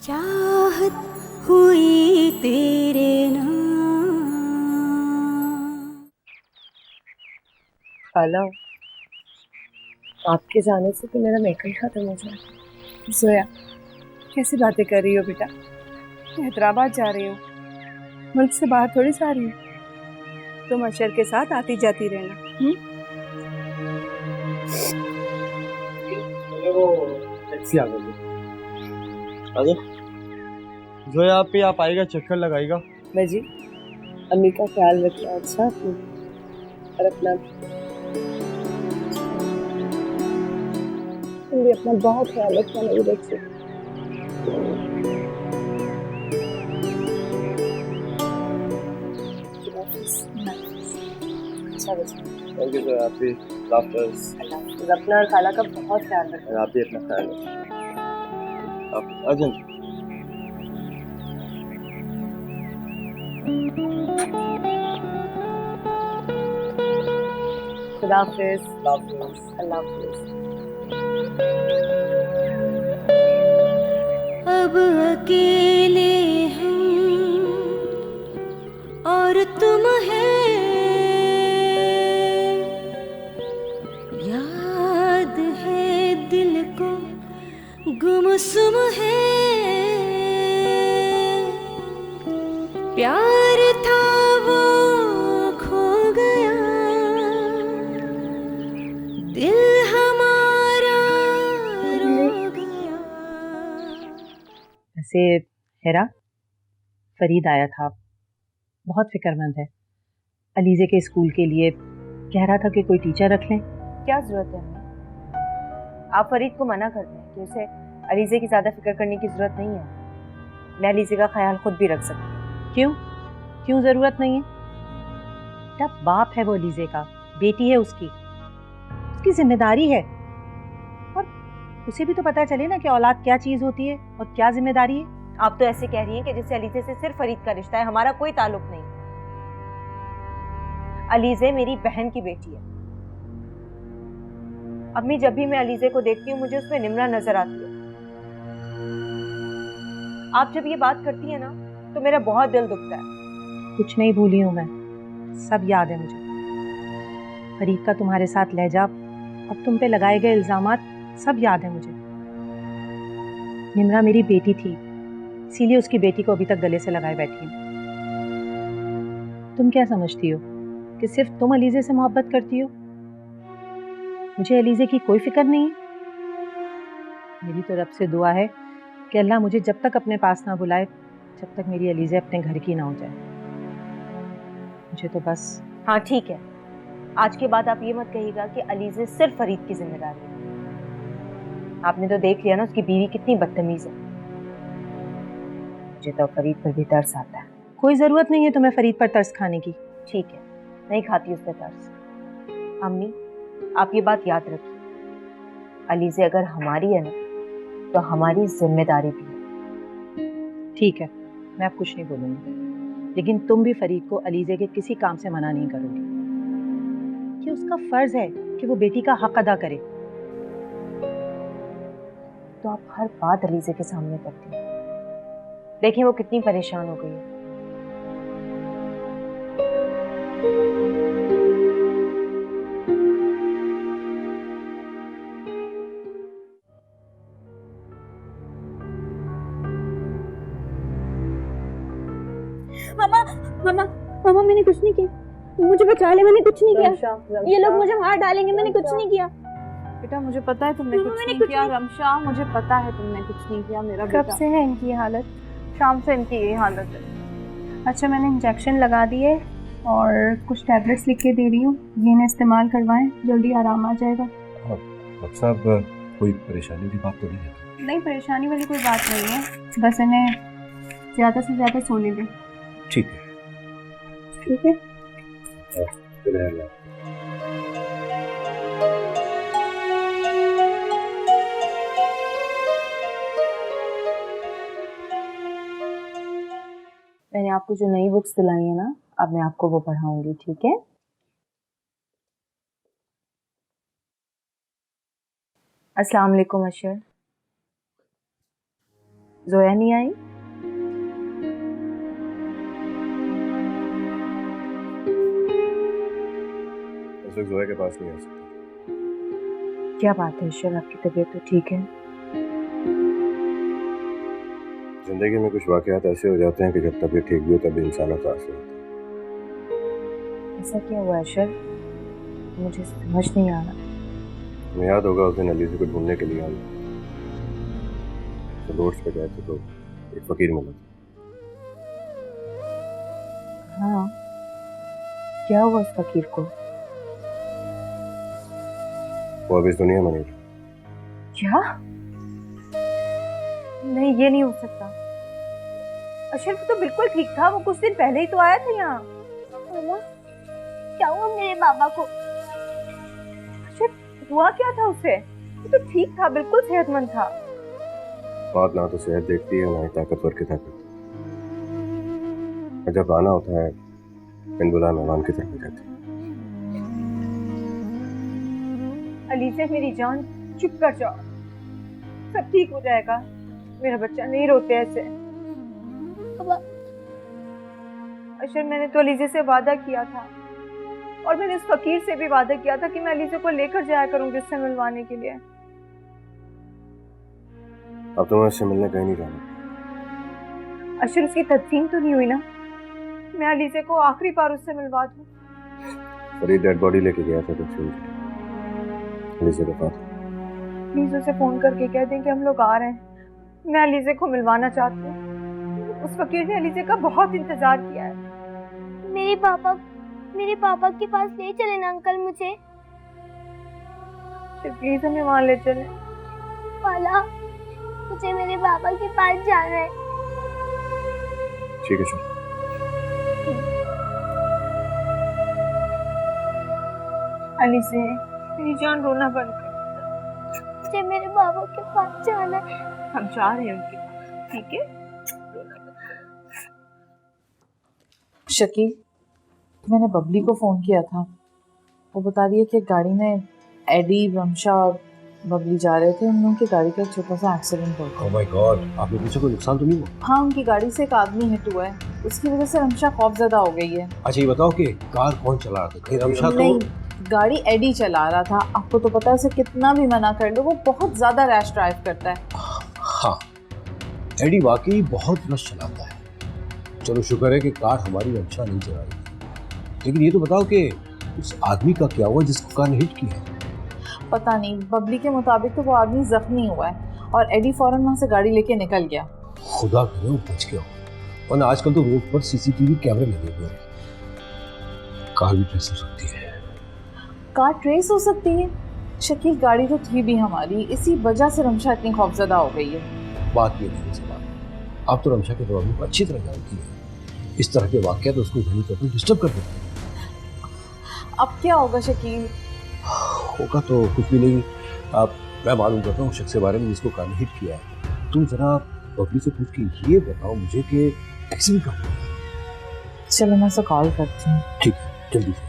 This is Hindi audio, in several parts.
चाहत हुई तेरे नाम। खाला, आपके जाने से तो मेरा मेकअप खत्म हो जाए। जोया, कैसी बातें कर रही हो बेटा? हैदराबाद जा रही हो, मुल्क से बाहर थोड़ी जा रही हो। तुम अशर के साथ आती जाती रहना। वो टैक्सी आ गई। अरे जो यहाँ पे आप आएगा, चक्कर लगाएगा। बाजी, अम्मी का ख्याल रखना अच्छा अपनी, और अपना तुम भी अपना बहुत ख्याल रखना मेरी बच्ची। अच्छा बच्चा। थैंक यू जो आप भी लाफ्टर्स। अपना और खाला का बहुत ख्याल रखना। आप भी अपना ख्याल रखें। आप अर्जेंट। खुदा हाफिज। अल्लाह हाफिज। अब अकेले हम और तुम है, याद है दिल को गुमसुम है। प्यार था वो खो गया, दिल हमारा रो गया। वैसे हेरा, फरीद आया था, बहुत फिक्रमंद है। अलीज़े के स्कूल के लिए कह रहा था कि कोई टीचर रख लें। क्या जरूरत है हमें? आप फरीद को मना कर दें कि उसे अलीज़े की ज्यादा फिक्र करने की जरूरत नहीं है। मैं अलीज़े का ख्याल खुद भी रख सकती हूँ। क्यों क्यों ज़रूरत नहीं है? तब बाप है वो अलीज़े का, बेटी है उसकी, उसकी जिम्मेदारी है। और उसे भी तो पता चले ना कि औलाद क्या चीज़ होती है और क्या जिम्मेदारी है। आप तो ऐसे कह रही हैं कि जिससे अलीज़े से सिर्फ फरीद का रिश्ता है, हमारा कोई ताल्लुक नहीं। अलीज़े मेरी बहन की बेटी है। अम्मी, जब भी मैं अलीज़े को देखती हूँ मुझे उसमें निम्रा नजर आती है। आप जब ये बात करती है ना तो मेरा बहुत दिल दुखता है। कुछ नहीं भूली हूँ मैं, सब याद है मुझे। फरीद का तुम्हारे साथ लहजा और तुम पे लगाए गए इल्जामात सब याद है मुझे। निम्रा मेरी बेटी थी, इसीलिए उसकी बेटी को अभी तक गले से लगाए बैठी हूँ। तुम क्या समझती हो कि सिर्फ तुम अलीज़े से मोहब्बत करती हो? मुझे अलीज़े की कोई फिक्र नहीं है। मेरी तो रब से दुआ है कि अल्लाह मुझे जब तक अपने पास ना बुलाए, जब तक मेरी अलीज़े अपने घर की ना हो जाए। मुझे तो बस। हाँ ठीक है, आज के बाद आप ये मत कहिएगा कि अलीज़े सिर्फ फरीद की जिम्मेदारी है। आपने तो देख लिया ना उसकी बीवी कितनी बदतमीज है। मुझे तो फरीद पर भी तरस आता है। कोई ज़रूरत नहीं है तुम्हें फरीद पर तरस खाने की। ठीक है, नहीं खाती उस पर तरस। अम्मी, आप ये बात याद रखिए, अलीज़े अगर हमारी है ना तो हमारी जिम्मेदारी भी है। ठीक है, मैं अब कुछ नहीं बोलूँगी, लेकिन तुम भी फरीद को अलीज़े के किसी काम से मना नहीं करोगी। ये उसका फर्ज है कि वो बेटी का हक अदा करे। तो आप हर बात अलीज़े के सामने करती हैं। देखिए वो कितनी परेशान हो गई है। मामा मामा मामा, मैंने कुछ नहीं किया, मुझे बचा ले, मैंने कुछ नहीं किया। ये लोग मुझे मार डालेंगे, मैंने कुछ नहीं किया। बेटा मुझे पता है तुमने कुछ नहीं किया। रमशा, मुझे पता है तुमने कुछ नहीं किया मेरा बेटा। कब से है इनकी हालत? शाम से इनकी यही हालत है। अच्छा, मैंने इंजेक्शन लगा दिए और कुछ टैबलेट्स लिख के दे रही हूँ, ये इन्हें इस्तेमाल करवाएं, जल्दी आराम आ जाएगा। डॉक्टर साहब, कोई परेशानी की बात तो नहीं है? नहीं, परेशानी वाली कोई बात नहीं है, बस इन्हें ज़्यादा से ज़्यादा सोने दें। ठीक है। ठीक है। मैंने आपको जो नई बुक्स दिलाई है ना, अब मैं आपको वो पढ़ाऊंगी, ठीक है? अस्सलाम वालेकुम अशर। जोया नहीं आई? इस वक्त जोया के पास नहीं आ सकता। क्या बात है ईश्वर, आपकी तबीयत तो ठीक है? जिंदगी में कुछ वाकयात ऐसे हो जाते हैं कि जब तबीयत ठीक भी हो तब भी इंसान उदास होता है। ऐसा क्या हुआ ईश्वर, मुझे समझ नहीं आ रहा। तुम्हें याद होगा उस दिन अलीज़े को ढूंढने के लिए हम तो रोड्स पे गए थे तो एक फकीर मिला था। हाँ, क्या हुआ उस फकीर को? वो अब इस दुनिया में नहीं रहा। क्या? नहीं, ये नहीं हो सकता। अशरफ तो बिल्कुल ठीक था, वो कुछ दिन पहले ही तो आया था यहाँ। मामा क्या हुआ मेरे बाबा को? अशरफ हुआ क्या था उसे? वो तो ठीक था, बिल्कुल सेहतमंद था। बात ना तो सेहत देखती है ना ही ताकतवर की ताकत। और जब आना होता है इन बुला मेहमान की तरफ हो जाती है। अलीज़े मेरी जान, चुप कर जाओ, सब ठीक हो जाएगा। मेरा बच्चा नहीं रोते ऐसे। अशर, मैंने तो अलीज़े से वादा किया था और मैंने उस फकीर से भी वादा किया था कि मैं अलीज़े को लेकर जाया करूंगी उससे मिलवाने के लिए। अब तुम्हें उससे मिलने कहीं नहीं जाना। अशर, उसकी तदफीन तो नहीं हुई ना? मैं अलीज़े को आखिरी बार उससे मिलवा दूं। फरीद डेड बॉडी लेके गया था तदफीन के लिए। अलीज़े के पास प्लीज उसे फोन करके कह दें कि हम लोग आ रहे हैं। मैं अलीज़े को मिलवाना चाहती हूँ। उस फकीर ने अलीज़े का बहुत इंतजार किया है। मेरे पापा के पास ले चले ना अंकल मुझे। प्लीज हमें वहाँ ले चले। पाला, मुझे मेरे पापा के पास जाना है। ठीक है चलो। अलीज़े, मेरी जान रोना बंद कर। मुझे मेरे पापा के पास जाना है। हम जा रहे हैं उनके पास, ठीक है? शकील, मैंने बबली को फ़ोन किया था। वो बता रही है कि गाड़ी में एडी, रमशा और बबली जा रहे थे। उन लोगों की गाड़ी का एक छोटा सा एक्सीडेंट हो गया। ओह माय गॉड, आपने पूछा कोई नुकसान तो नहीं हुआ? हाँ, उनकी गाड़ी से एक आदमी हिट हुआ है। उसकी वजह से रमशा खौफजदा हो गई है। अच्छा ये बताओ कि कार कौन चला रहा था? कहीं रमशा तो नहीं, गाड़ी एडी चला रहा था। आपको तो पता है उसे कितना भी मना कर लो वो बहुत ज़्यादा रैश ड्राइव करता है। हाँ, एडी वाकई बहुत रश चलाता है। चलो शुक्र है कि कार हमारी रमशा नहीं चला रही थी। लेकिन ये तो बताओ कि उस आदमी का क्या हुआ जिसको कार ने हिट किया? पता नहीं, बबली के मुताबिक तो वो आदमी जख्मी हुआ है और एडी फौरन वहाँ से गाड़ी लेके निकल गया। खुदा करे वो बच गया हो, वरना आजकल तो रोड पर सीसीटीवी कैमरे लगे हुए हैं। कार भी ट्रेस हो सकती है। कार ट्रेस हो सकती है? शकील, गाड़ी तो थी भी हमारी, इसी वजह से रमशा इतनी खौफजदा हो गई है। बात ये नहीं है सवाल। आप तो रमशा के प्रॉब्लम को अच्छी तरह जानती है। इस तरह के वाकया तो उसको घनी तौर पर डिस्टर्ब कर देते हैं। अब क्या होगा शकील? होगा तो कुछ भी नहीं। आप मैं मालूम करता हूँ शख्स के बारे में जिसको कार ने हिट किया है। तुम जरा बबली से पूछ के ये बताओ मुझे कि एक्सीडेंट कब हुआ? चलो मैं उसे कॉल करती हूँ। ठीक है, जल्दी से।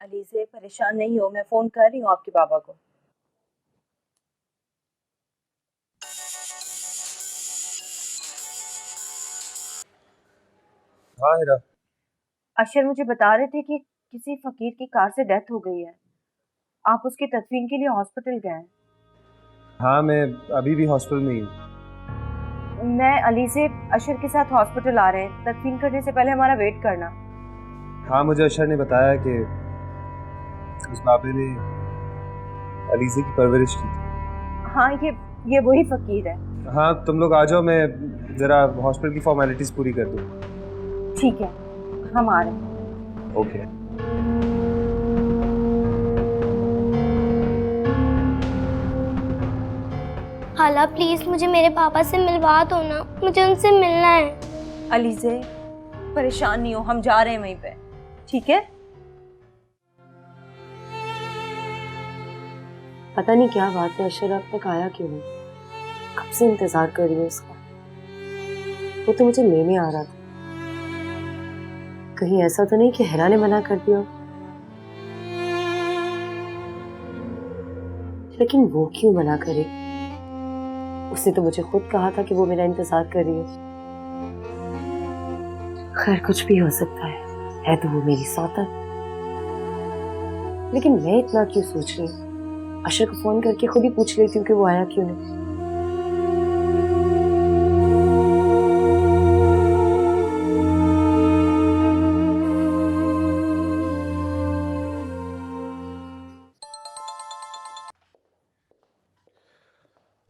अलीज़े, परेशान नहीं हो, मैं फोन कर रही हूँ आपके बाबा को। हाँ हीरा, अशर मुझे बता रहे थे कि किसी फकीर की कार से डेथ हो गई है। आप उसकी तदफीन के लिए हॉस्पिटल गए हैं। हाँ मैं अभी भी हॉस्पिटल में ही हूँ। मैं अलीज़े अशर के साथ हॉस्पिटल आ रहे हैं। तदफीन करने से पहले हमारा वेट करना। हाँ मुझे अशर ने बताया कि उस बाबे ने अलीज़े की परवरिश की थी। हाँ, ये वही फकीर है। हाँ तुम लोग आ जाओ, मैं ज़रा हॉस्पिटल की फॉर्मेलिटीज़ पूरी कर दूँ। ठीक है, हम आ रहे हैं। ओके। हाला प्लीज मुझे मेरे पापा से मिलवा दो ना, मुझे उनसे मिलना है। अलीज़े, परेशान नहीं हो, हम जा रहे हैं वहीं पे, ठीक है? पता नहीं क्या बात है, अशर अब तक आया क्यों नहीं? कब से इंतजार कर रही हूँ उसका। वो तो मुझे लेने आ रहा था। कहीं ऐसा तो नहीं कि हेरा ने मना कर दिया? लेकिन वो क्यों मना करे? उसने तो मुझे खुद कहा था कि वो मेरा इंतजार कर रही है। खैर कुछ भी हो सकता है तो वो मेरी सौतन। लेकिन मैं इतना क्यों सोच रही हूँ? अशर को फोन करके खुद ही पूछ लेती हूँ कि वो आया क्यों नहीं।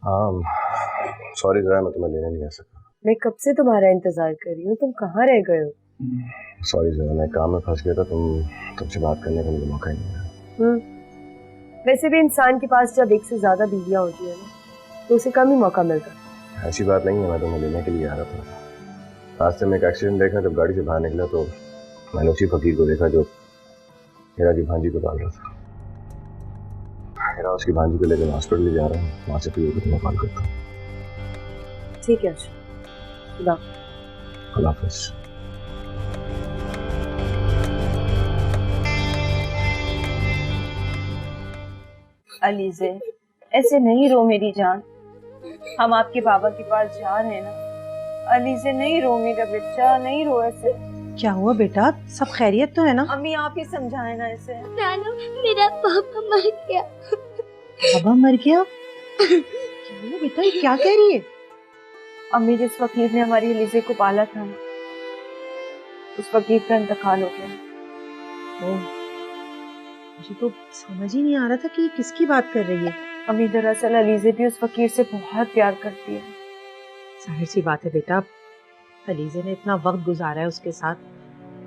हाँ सॉरी ज़रा, मैं तुम्हें लेने नहीं आ सका। मैं कब से तुम्हारा इंतजार कर रही हूँ, तुम कहाँ रह गए हो? सॉरी ज़रा, मैं काम में फंस गया था, तुमसे बात करने का मुझे मौका ही नहीं मिला। वैसे भी इंसान के पास जब एक से ज्यादा बीवियां होती है ना तो उसे कम ही मौका मिलता है। ऐसी बात नहीं है, मैं तुम्हें लेने के लिए आ रहा था। रास्ते में एक एक्सीडेंट देखा, जब गाड़ी से बाहर निकला तो मैंने उसी फकीर को देखा जो हीरा की भांजी को डाल रहा था। हीरा उसकी भांजी को लेकर हॉस्पिटल ले जा रहा हूँ, वहाँ से फिर तुम्हें कॉल करता हूँ। ठीक है अशर, अल्लाह हाफिज़। अलीज़े, ऐसे नहीं रो मेरी जान, हम आपके बाबा के पास जा रहे हैं ना। अलीज़े नहीं रो मेरा बच्चा, नहीं रो ऐसे। क्या हुआ बेटा, सब खैरियत तो है ना? अम्मी आप ही समझाए ना इसे। नानू, मेरा पापा मर गया। बाबा मर गया? क्या हुआ बेटा, ये क्या कह रही है? अम्मी, जिस फकीर ने हमारी अलीज़े को पाला था ना, उस फकीर का इंतकाल हो गया। मुझे तो समझ ही नहीं आ रहा था कि ये किसकी बात कर रही है। अम्मी, दरअसल अलीज़े भी उस फकीर से बहुत प्यार करती है। जाहिर सी बात है बेटा, अलीज़े ने इतना वक्त गुजारा है उसके साथ,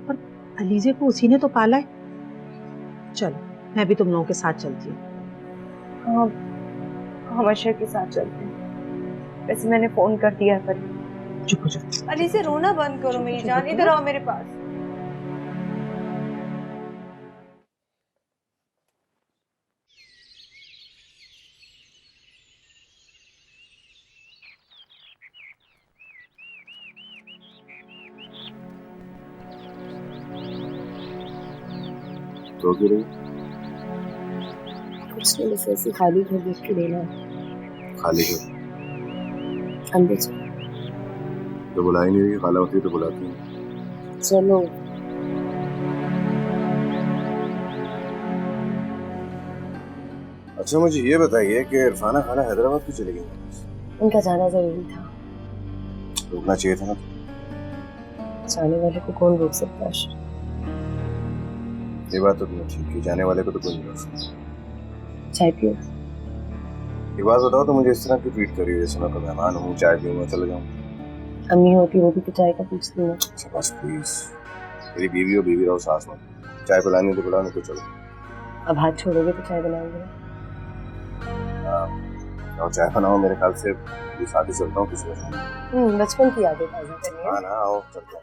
और अलीज़े को उसी ने तो पाला है। चलो मैं भी तुम लोगों के साथ चलती हूँ। हाँ, हम अशर के साथ चलते हैं। वैसे मैंने फोन कर दिया है, पर चुप हो जाओ। अलीज़े रोना बंद करो मेरी जान, इधर आओ मेरे पास। तो क्यों रही? कुछ नहीं, बस ऐसी खाली घर देख के लेना। खाली क्यों? अंदर चलो। तो बुला ही नहीं रही, खाला होती है तो बुलाती है। चलो। अच्छा मुझे ये बताइए कि इरफाना खाला हैदराबाद क्यों चली गई? उनका जाना जरूरी था। रुकना चाहिए था ना। जाने वाले को कौन रोक सकता है? ये बात तो तुमने ठीक की, जाने वाले को तो कोई नहीं रोक सकता। चाय पियो। एक बात बताओ, तो मुझे इस तरह क्यों ट्रीट कर रही हो जैसे मैं कोई मेहमान हूँ, चाय पीऊंगा चले जाऊँ? अम्मी होती वो भी तो चाय का पूछती है। अच्छा बस प्लीज, मेरी बीवी हो, बीवी रहो, सास मत। चाय पिलानी तो पिलाओ, नहीं तो चलो। अब हाथ छोड़ोगे तो चाय बनाओगे? और चाय बनाओ, मेरे ख्याल से ये शादी चलता हूँ किसी वजह। बचपन की यादें ताज़ा करनी है। हाँ ना, आओ चलते हैं।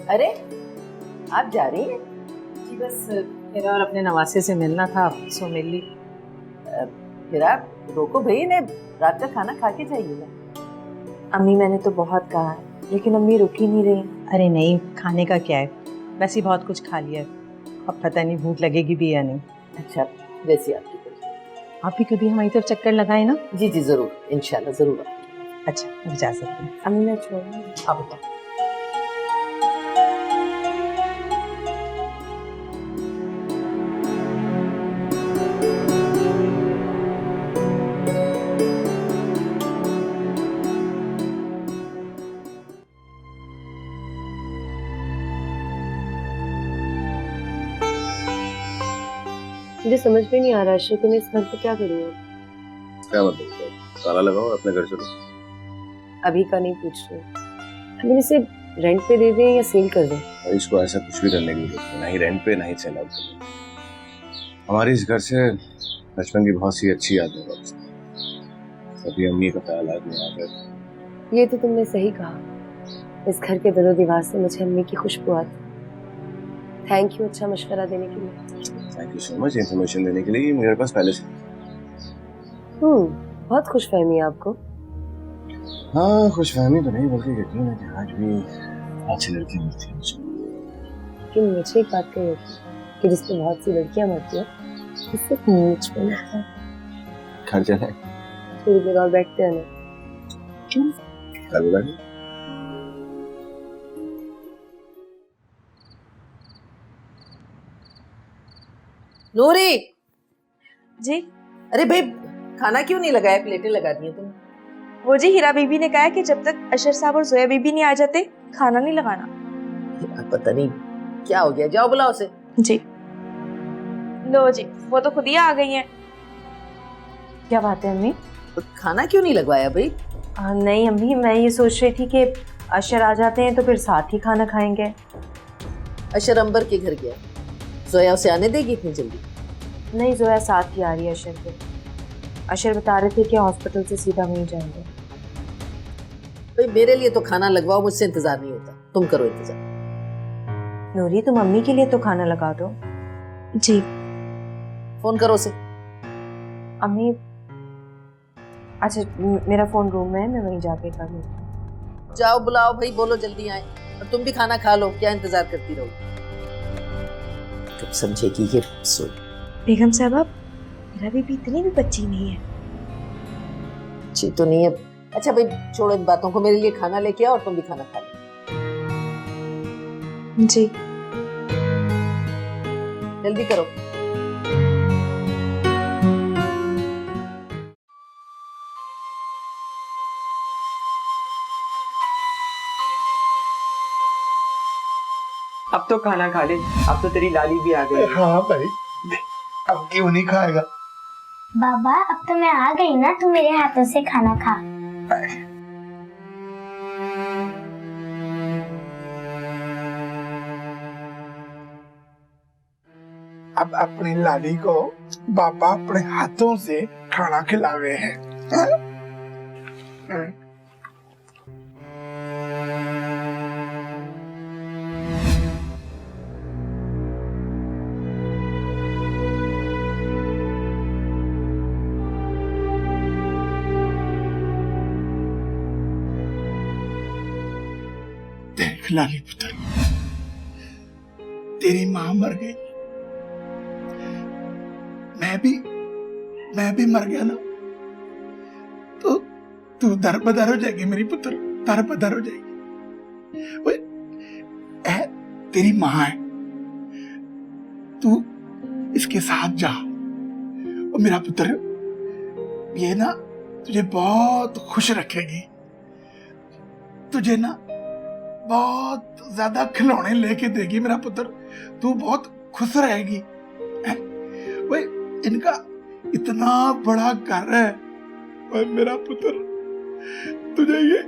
अरे आप जा रही हैं? जी बस मेरा और अपने नवासे से मिलना था, सो मिल ली। फिर आप रोको भाई ने, रात का खाना खा के जाइएगा। अम्मी, मैंने तो बहुत कहा है, लेकिन अम्मी रुक ही नहीं रही। अरे नहीं, खाने का क्या है, वैसे ही बहुत कुछ खा लिया है, अब पता नहीं भूख लगेगी भी या नहीं। अच्छा, जैसी आपकी मर्जी। आप भी कभी हमारी तरफ चक्कर लगाए ना। जी जी जरूर, इंशाल्लाह जरूर। अच्छा अब जा सकते हैं। अम्मी मैं छोड़। हाँ बेटा। मुझे समझ में नहीं आ रहा अशर कि मैं इस घर पे क्या करूँ। क्या मतलब? ताला लगाओ, अपने घर चलो। अभी का नहीं पूछ रही, अभी इसे रेंट पे दे दें या सेल कर दें? और इसको ऐसा कुछ भी करने की जरूरत नहीं, ना ही रेंट पे ना ही सेल आउट करने। हमारे इस घर से बचपन की बहुत सी अच्छी यादें वापस। कभी अम्मी का ख्याल आदमी आ गया। ये तो तुमने सही कहा, इस घर के दरो दीवार से मुझे अम्मी की खुशबू आती। थैंक यू अच्छा मशवरा देने के लिए। Thank you so much information देने के लिए, मेरे पास पहले से। बहुत खुशफहमी है आपको। हाँ खुशफहमी तो नहीं, बल्कि यकीन है कि आज भी अच्छी लड़की मिलती है मुझे। लेकिन मुझे एक बात कही होती कि जिसमें बहुत सी लड़कियां मरती हैं इससे नीच में लगता है। घर चले थोड़ी देर और बैठते हैं ना। चल रहा नूरी, जी अरे भाई खाना क्यों नहीं लगाया? प्लेटें लगा दी तुम। वो जी हीरा बीबी ने कहा है कि जब तक अशर साहब और जोया बीबी नहीं आ जाते खाना नहीं लगाना। यार पता नहीं क्या हो गया, जाओ बुलाओ उसे। जी लो जी, वो तो खुद ही आ गई हैं। क्या बात है अम्मी? तो खाना क्यों नहीं लगवाया भाई? नहीं अम्मी, मैं ये सोच रही थी कि अशर आ जाते हैं तो फिर साथ ही खाना खाएंगे। अशर अंबर के घर गया, जोया उसे आने देगी इतनी जल्दी? नहीं, जोया साथ ही आ रही है अशर के। अशर बता रहे थे कि हॉस्पिटल से सीधा वहीं जाएंगे। भाई मेरे लिए तो खाना लगवाओ, मुझसे इंतजार नहीं होता, तुम करो इंतजार। नूरी, तुम अम्मी के लिए तो खाना लगा दो। जी फोन करो उसे। अम्मी, अच्छा मेरा फोन रूम में है, मैं वहीं जाके कर लूँ। जाओ बुलाओ भाई, बोलो जल्दी आए। और तुम भी खाना खा लो, क्या इंतजार करती रहो? कब समझेगी ये सोच। बेगम साहब, मेरा बीबी इतनी भी बच्ची नहीं है। अच्छी तो नहीं है। अच्छा भाई छोड़ो इन बातों को, मेरे लिए खाना लेके आओ और तुम भी खाना खा लो। जी जल्दी करो। अब तो खाना खा ले, अब तो तेरी लाली भी आ गई। हाँ भाई, अब क्यों नहीं खाएगा? बाबा अब तो मैं आ गई ना, तू मेरे हाथों से खाना खा। अब अपनी लाली को बाबा अपने हाथों से खाना खिलावे हैं। देख लाली पुत्र, तेरी माँ मर गई, मैं भी मर गया ना, तो तू दर बदर हो जाएगी मेरी पुत्र, दर बदर हो जाएगी। तेरी माँ है, तू इसके साथ जा। और मेरा पुत्र, ये ना तुझे बहुत खुश रखेगी, तुझे ना बहुत ज्यादा खिलौने लेके देगी मेरा पुत्र, तू बहुत खुश रहेगी। भाई इनका इतना बड़ा घर है, भाई मेरा पुत्र तुझे ये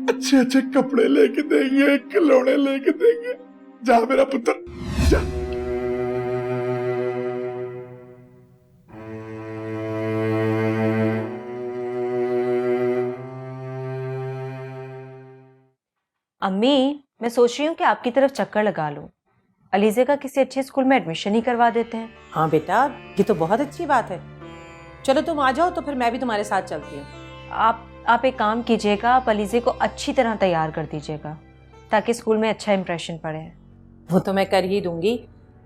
अच्छे अच्छे कपड़े लेके देंगे, खिलौने लेके देंगे। जा मेरा पुत्र जा। अम्मी, मैं सोच रही हूँ कि आपकी तरफ चक्कर लगा लूँ। अलीजे का किसी अच्छे स्कूल में एडमिशन ही करवा देते हैं। हाँ बेटा, ये तो बहुत अच्छी बात है। चलो तुम आ जाओ तो फिर मैं भी तुम्हारे साथ चलती हूँ। आप एक काम कीजिएगा, आप अलीजे को अच्छी तरह तैयार कर दीजिएगा ताकि स्कूल में अच्छा इंप्रेशन पड़े। वो तो मैं कर ही दूंगी,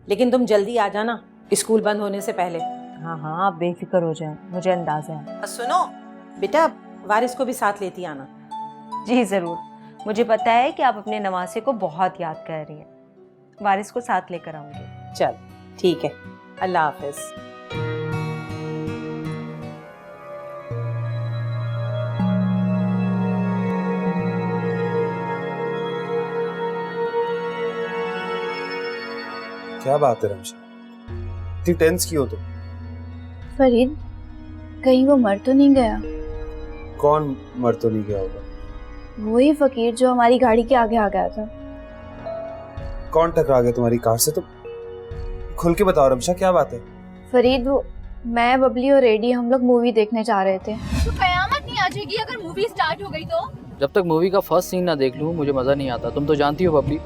लेकिन तुम जल्दी आ जाना स्कूल बंद होने से पहले। हाँ हाँ, आप बेफिक्र हो जाएं, मुझे अंदाजा है। सुनो बेटा, वारिस को भी साथ लेती आना। जी ज़रूर, मुझे पता है कि आप अपने नवासे को बहुत याद कर रही हैं। वारिस को साथ लेकर आऊंगी। चल ठीक है, अल्लाह हाफिज। क्या बात है रमशा, इतनी टेंस क्यों तुम? फरीद, कहीं वो मर तो नहीं गया? कौन मर तो नहीं गया होगा? वही फकीर जो हमारी गाड़ी के आगे आ गया था। कौन टकरा गया तुम्हारी कार से? तुम खुल के बताओ रमशा, क्या बात है? फरीद, वो मैं, बबली और एडी हम लोग मूवी देखने जा रहे थे। तो कयामत नहीं आ जाएगी अगर मूवी स्टार्ट हो गई तो? जब तक मूवी का फर्स्ट सीन ना देख लूं मुझे मजा नहीं आता, तुम तो जानती हो बबली।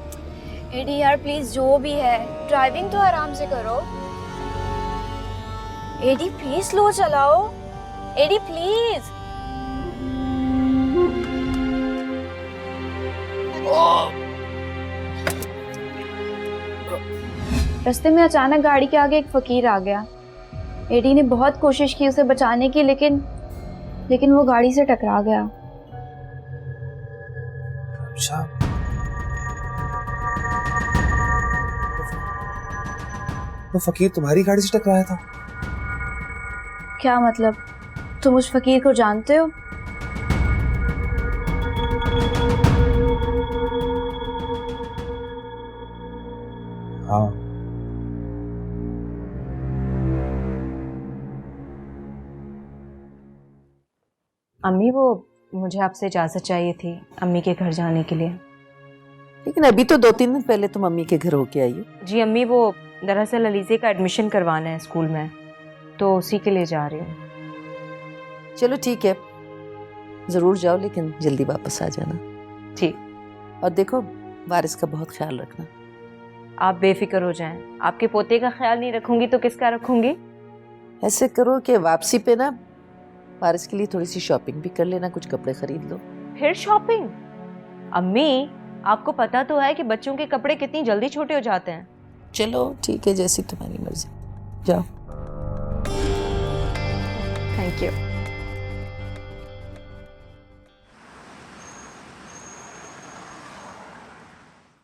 एडी यार प्लीज, जो भी है ड्राइविंग तो आराम से करो। एडी प्लीज स्लो चलाओ। Eddie please. रास्ते में अचानक गाड़ी के आगे एक फकीर आ गया। एडी ने बहुत कोशिश की उसे बचाने की, लेकिन वो गाड़ी से टकरा गया। अच्छा, वो फकीर तुम्हारी गाड़ी से टकराया था? क्या मतलब? तुम उस फकीर को जानते हो? हाँ। अम्मी, वो मुझे आपसे इजाजत चाहिए थी अम्मी के घर जाने के लिए। लेकिन अभी तो 2-3 दिन पहले तुम अम्मी के घर होके आई हो। जी अम्मी, वो दरअसल अलीज़े का एडमिशन करवाना है स्कूल में, तो उसी के लिए जा रही हूँ। चलो ठीक है, जरूर जाओ, लेकिन जल्दी वापस आ जाना। ठीक। और देखो, वारिस का बहुत ख्याल रखना। आप बेफिक्र हो जाएं, आपके पोते का ख्याल नहीं रखूंगी तो किसका रखूंगी? ऐसे करो कि वापसी पे ना वारिस के लिए थोड़ी सी शॉपिंग भी कर लेना, कुछ कपड़े खरीद लो। फिर शॉपिंग? अम्मी, आपको पता तो है कि बच्चों के कपड़े कितनी जल्दी छोटे हो जाते हैं। चलो ठीक है, जैसी तुम्हारी मर्जी, जाओ। Thank you.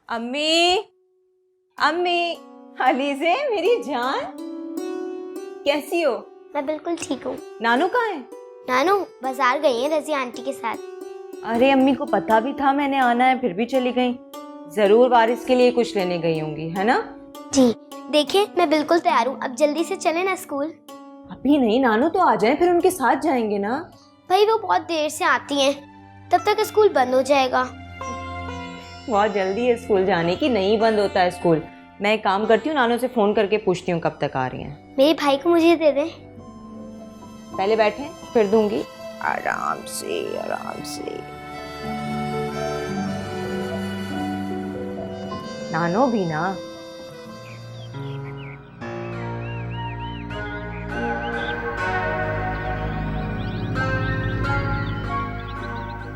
अम्मी, अम्मी, अलीज़े मेरी जान, कैसी हो? मैं बिल्कुल ठीक हूँ। नानू कहाँ है? नानू बाजार गई है रज़िया आंटी के साथ। अरे अम्मी को पता भी था मैंने आना है, फिर भी चली गई। जरूर वारिस के लिए कुछ लेने गई होंगी, है ना? जी देखिए, मैं बिल्कुल तैयार हूँ, अब जल्दी से चले ना स्कूल। अभी नहीं, नानू तो आ जाए, फिर उनके साथ जाएंगे ना। भाई वो बहुत देर से आती हैं, तब तक स्कूल बंद हो जाएगा। बहुत जल्दी है स्कूल जाने की, नहीं बंद होता है स्कूल। मैं एक काम करती हूँ, नानू से फोन करके पूछती हूँ कब तक आ रही हैं। मेरे भाई को मुझे दे दे। पहले बैठे, फिर दूंगी। आराम से आराम से। नानो भी ना।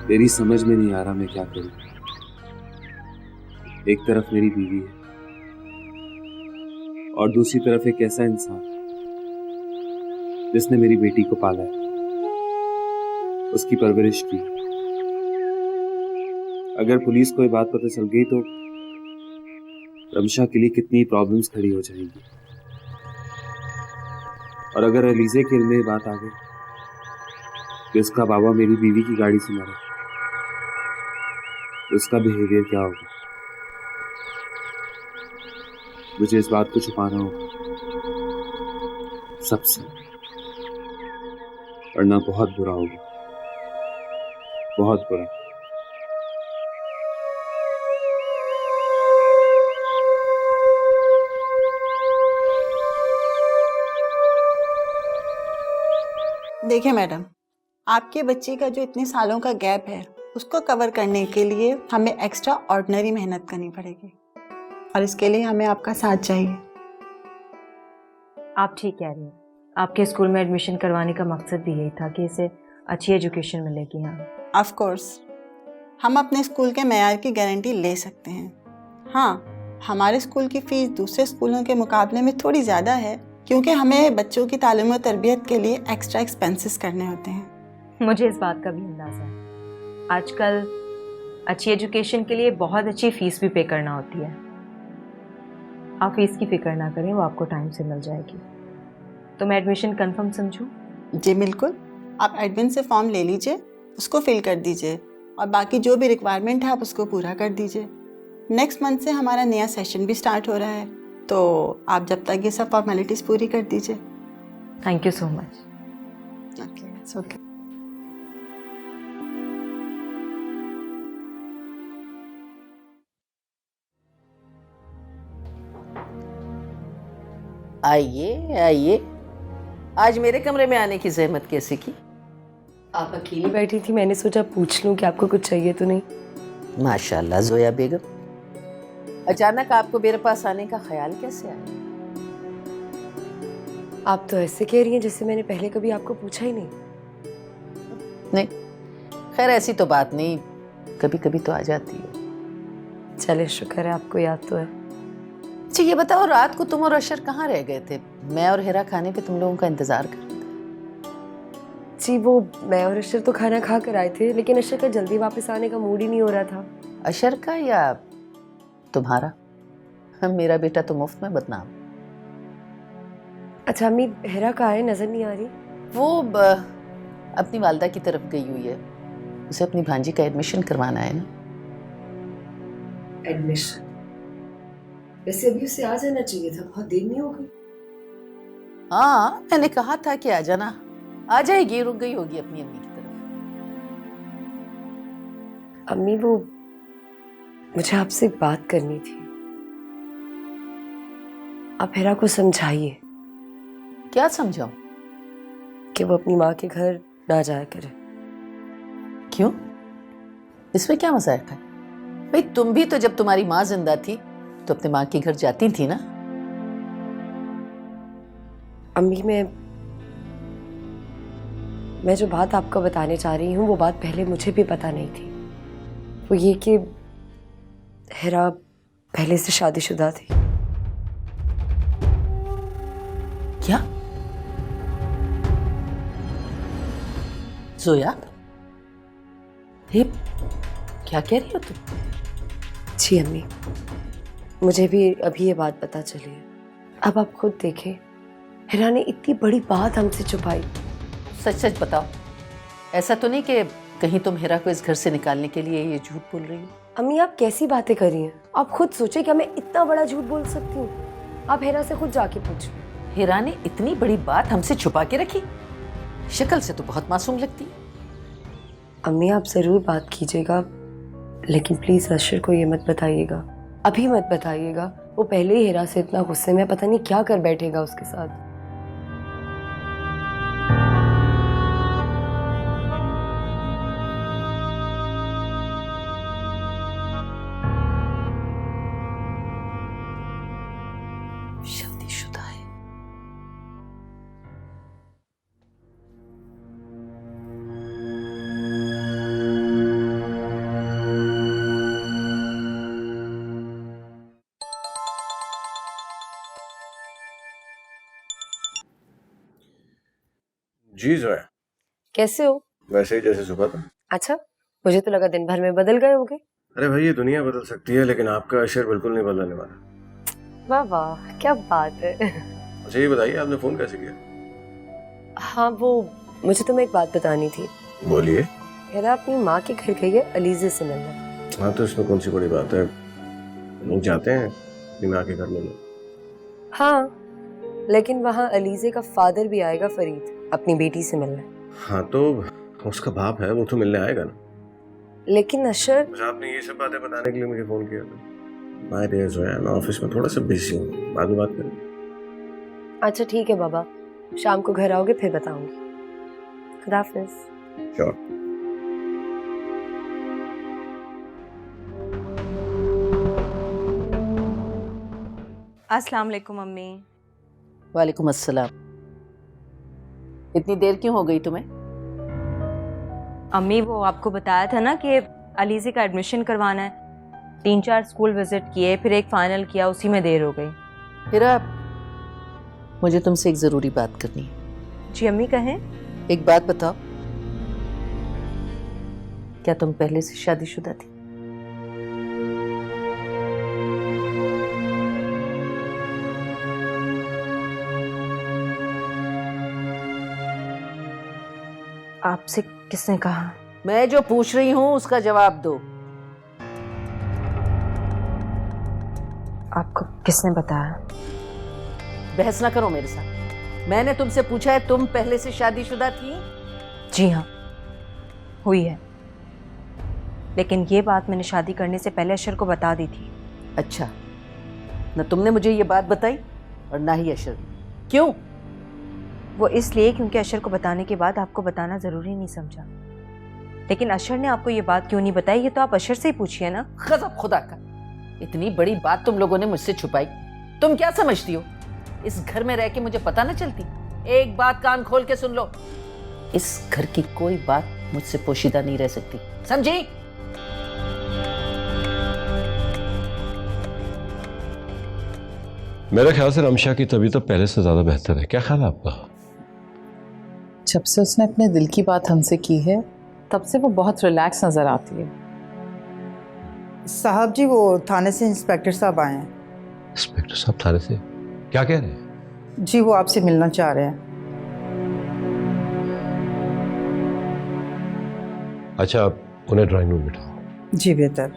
मेरी समझ में नहीं आ रहा मैं क्या करूं। एक तरफ मेरी बीवी है और दूसरी तरफ एक ऐसा इंसान जिसने मेरी बेटी को पाला है, उसकी परवरिश की। अगर पुलिस को ये बात पता चल गई तो रमशा के लिए कितनी प्रॉब्लम्स खड़ी हो जाएंगी। और अगर अलीज़े के में ये बात आ गई कि उसका बाबा मेरी बीवी की गाड़ी से मरा, तो उसका बिहेवियर क्या होगा? मुझे इस बात को छुपाना होगा सबसे, वरना बहुत बुरा होगा, बहुत बुरा। देखिए मैडम, आपके बच्चे का जो इतने सालों का गैप है उसको कवर करने के लिए हमें एक्स्ट्रा ऑर्डिनरी मेहनत करनी पड़ेगी और इसके लिए हमें आपका साथ चाहिए। आप ठीक कह रही हैं। आपके स्कूल में एडमिशन करवाने का मकसद भी यही था कि इसे अच्छी एजुकेशन मिलेगी। यहाँ ऑफ कोर्स हम अपने स्कूल के मेयार की गारंटी ले सकते हैं। हाँ, हमारे स्कूल की फ़ीस दूसरे स्कूलों के मुकाबले में थोड़ी ज़्यादा है क्योंकि हमें बच्चों की तालीम और तरबियत के लिए एक्स्ट्रा एक्सपेंसेस करने होते हैं। मुझे इस बात का भी अंदाज़ा है। आजकल अच्छी एजुकेशन के लिए बहुत अच्छी फ़ीस भी पे करना होती है। आप फीस की फिक्र ना करें, वो आपको टाइम से मिल जाएगी। तो मैं एडमिशन कंफर्म समझूं? जी बिल्कुल, आप एडमिन से फॉर्म ले लीजिए, उसको फिल कर दीजिए और बाकी जो भी रिक्वायरमेंट है आप उसको पूरा कर दीजिए। नेक्स्ट मंथ से हमारा नया सेशन भी स्टार्ट हो रहा है, तो आप जब तक ये सब फॉर्मेलिटीज़ पूरी कर दीजिए। Thank you so much. Okay, it's okay. आइए आइए, आज मेरे कमरे में आने की जहमत कैसे की? आप अकेली बैठी थी, मैंने सोचा पूछ लूं कि आपको कुछ चाहिए तो नहीं। माशाल्लाह जोया बेगम, अचानक आपको मेरे पास आने का ख्याल कैसे आया? आप तो ऐसे कह रही हैं जैसे मैंने पहले कभी आपको पूछा ही नहीं। नहीं, खैर ऐसी तो बात नहीं, कभी कभी तो आ जाती है। चले, शुक्र है आपको याद तो है। अच्छा ये बताओ, रात को तुम और अशर कहाँ रह गए थे? मैं और हिरा खाने पे तुम लोगों का इंतजार कर रहे थे। जी वो मैं और अशर तो खाना खा कर आए थे, लेकिन अशर का जल्दी वापस आने का मूड ही नहीं हो रहा था। अशर का या तुम्हारा? मेरा बेटा तो मुफ्त में बदनाम। अच्छा अम्मी, हिरा कहाँ है? नजर नहीं आ रही। वो अपनी वालदा की तरफ गई हुई है, उसे अपनी भांजी का एडमिशन करवाना है ना। एडमिशन? वैसे अभी उसे आ जाना चाहिए था, बहुत देर नहीं हो गई? हाँ मैंने कहा था कि आ जाना, आ जाएगी, रुक गई होगी अपनी अम्मी की तरफ। अम्मी वो मुझे आपसे एक बात करनी थी, आप हिरा को समझाइए। क्या समझाऊं? कि वो अपनी माँ के घर ना जाया करे। क्यों? इसमें क्या मजाक है भाई? तुम भी तो जब तुम्हारी माँ जिंदा थी तो अपने माँ के घर जाती थी ना। अम्मी मैं जो बात आपको बताने चाह रही हूँ वो बात पहले मुझे भी पता नहीं थी। वो ये कि हिरा पहले से शादीशुदा थी। क्या? जोया, ये क्या कह रही हो तुम? जी अम्मी, मुझे भी अभी ये बात पता चली है। अब आप खुद देखें, हिरा ने इतनी बड़ी बात हमसे छुपाई। सच सच बताओ, ऐसा तो नहीं कि कहीं तुम हिरा को इस घर से निकालने के लिए ये झूठ बोल रही हो? अम्मी आप कैसी बातें कर रही हैं? आप खुद सोचे क्या मैं इतना बड़ा झूठ बोल सकती हूँ? आप हिरा से खुद जाके पूछो। हिरा ने इतनी बड़ी बात हमसे छुपा के रखी? शक्ल से तो बहुत मासूम लगती है। अम्मी आप जरूर बात कीजिएगा, लेकिन प्लीज अशर को ये मत बताइएगा, अभी मत बताइएगा। वो पहले ही हिरा से इतना गुस्से में, पता नहीं क्या कर बैठेगा उसके साथ। शादीशुदा है। जी जोया, कैसे हो? वैसे ही जैसे सुबह था। अच्छा, मुझे तो लगा दिन भर में बदल गए होगे। अरे भाई ये दुनिया बदल सकती है, लेकिन आपका अशर बिल्कुल नहीं बदलने वाला। वाह वाह, क्या बात है। अच्छा ये बताइए आपने फोन कैसे किया? हाँ वो मुझे तुम्हें एक बात बतानी थी। बोलिए। हिरा अपनी माँ के घर गई है अलीजे से मिलने। हाँ तो इसमें कौन सी बड़ी बात है, लोग जाते हैं अपनी माँ के घर मिलने। हाँ लेकिन वहाँ अलीजे का फादर भी आएगा, फरीद, अपनी बेटी से मिलने। हाँ तो उसका बाप है, वो तो मिलने आएगा ना। लेकिन अशर, आपने ये सब बातें बताने के लिए मुझे फोन किया था। बाय देयर जोया, मैं ऑफिस में थोड़ा सा बिजी हूँ, बाद में बात करेंगे। अच्छा ठीक है बाबा, शाम को घर आओगे फिर बताऊंगी। खुदा हाफिज। श्योर। अस्सलाम वालेकुम मम्मी। वालेकुम अस्सलाम। इतनी देर क्यों हो गई तुम्हें? अम्मी वो आपको बताया था ना कि अलीज़े का एडमिशन करवाना है, 3-4 स्कूल विजिट किए, फिर एक फाइनल किया, उसी में देर हो गई। हिरा, मुझे तुमसे एक जरूरी बात करनी है। जी अम्मी कहें। एक बात बताओ, क्या तुम पहले से शादीशुदा थी? आपसे किसने कहा? मैं जो पूछ रही हूँ उसका जवाब दो। आपको किसने बताया? बहस ना करो मेरे साथ। मैंने तुमसे पूछा है, तुम पहले से शादीशुदा थी? जी हाँ, हुई है, लेकिन ये बात मैंने शादी करने से पहले अशर को बता दी थी। अच्छा, न तुमने मुझे ये बात बताई और ना ही अशर। क्यों? वो इसलिए क्योंकि अशर को बताने के बाद आपको बताना जरूरी नहीं समझा। लेकिन अशर ने आपको ये बात क्यों नहीं बताई, ये तो आप अशर से ही पूछिए ना। गजब खुदा का, इतनी बड़ी बात तुम लोगों ने मुझसे छुपाई। तुम क्या समझती हो इस घर में रह के मुझे पता न चलती? एक बात कान खोल के सुन लो, इस घर की कोई बात मुझसे पोशीदा नहीं रह सकती, समझी? मेरे ख्याल से रमशा की तबीयत अब पहले से ज़्यादा बेहतर है। क्या ख्याल है आपका? जब से उसने अपने दिल की बात हमसे की है तब से वो बहुत रिलैक्स नज़र आती है। साहब जी, वो थाने से इंस्पेक्टर साहब आए हैं। इंस्पेक्टर साहब थाने से? क्या कह रहे हैं? जी, वो आपसे मिलना चाह रहे हैं। अच्छा, आप उन्हें ड्राइंग रूम बिठाओ। जी बेहतर।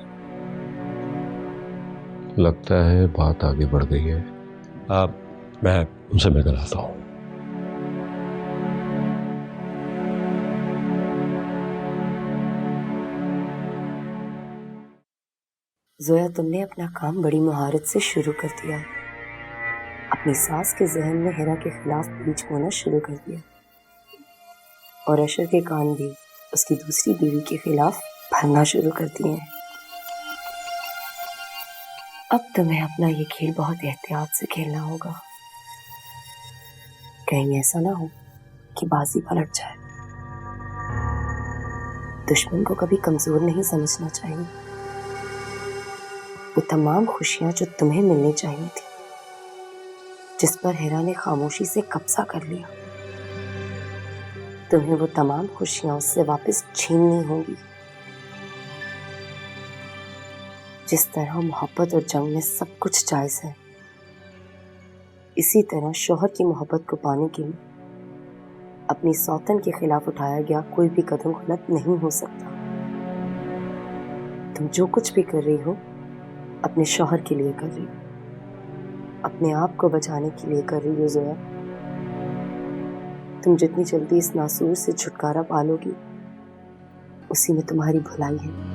लगता है बात आगे बढ़ गई है। मैं उनसे मिलकर आता हूँ। जोया, तुमने अपना काम बड़ी महारत से शुरू कर दिया। अपनी सास के जहन में हिरा के खिलाफ बीज बोना शुरू कर दिया और अशर के कान भी उसकी दूसरी बीवी के खिलाफ भरना शुरू कर दिए हैं। अब तुम्हें अपना ये खेल बहुत एहतियात से खेलना होगा, कहीं ऐसा ना हो कि बाजी पलट जाए। दुश्मन को कभी कमजोर नहीं समझना चाहिए। वो तमाम खुशियां जो तुम्हें मिलनी चाहिए थी, जिस पर हिरा ने खामोशी से कब्जा कर लिया, तुम्हें वो तमाम खुशियां उससे वापस छीननी होंगी। जिस तरह मोहब्बत और जंग में सब कुछ जायज है, इसी तरह शौहर की मोहब्बत को पाने के लिए अपनी सौतन के खिलाफ उठाया गया कोई भी कदम गलत नहीं हो सकता। तुम जो कुछ भी कर रही हो अपने शौहर के लिए कर रही हो, अपने आप को बचाने के लिए कर रही हो जोया। तुम जितनी जल्दी इस नासूर से छुटकारा पालोगी, उसी में तुम्हारी भलाई है।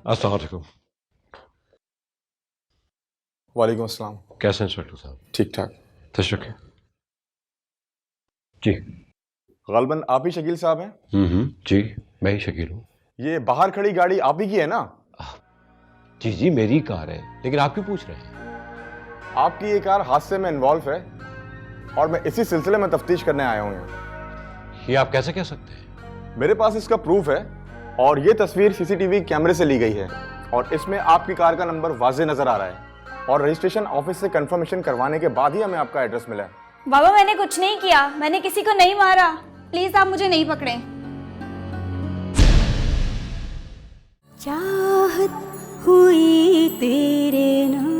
अस्सलाम वालेकुम। वालेकुम अस्सलाम। कैसे इंस्पेक्टर साहब? ठीक ठाक। तशरीफ रखें। जी। गलबन आप ही शकील साहब हैं? जी, मैं ही शकील हूँ। ये बाहर खड़ी गाड़ी आप ही की है ना? जी जी, मेरी कार है, लेकिन आप क्यों पूछ रहे हैं? आपकी ये कार हादसे में इन्वॉल्व है और मैं इसी सिलसिले में तफ्तीश करने आया हूँ। ये आप कैसे कह सकते हैं? मेरे पास इसका प्रूफ है और ये तस्वीर सीसीटीवी कैमरे से ली गई है और इसमें आपकी कार का नंबर वाज़ेह नजर आ रहा है और रजिस्ट्रेशन ऑफिस से कंफर्मेशन करवाने के बाद ही हमें आपका एड्रेस मिला है। बाबा, मैंने कुछ नहीं किया, मैंने किसी को नहीं मारा, प्लीज आप मुझे नहीं पकड़ें। चाहत हुई तेरे नाम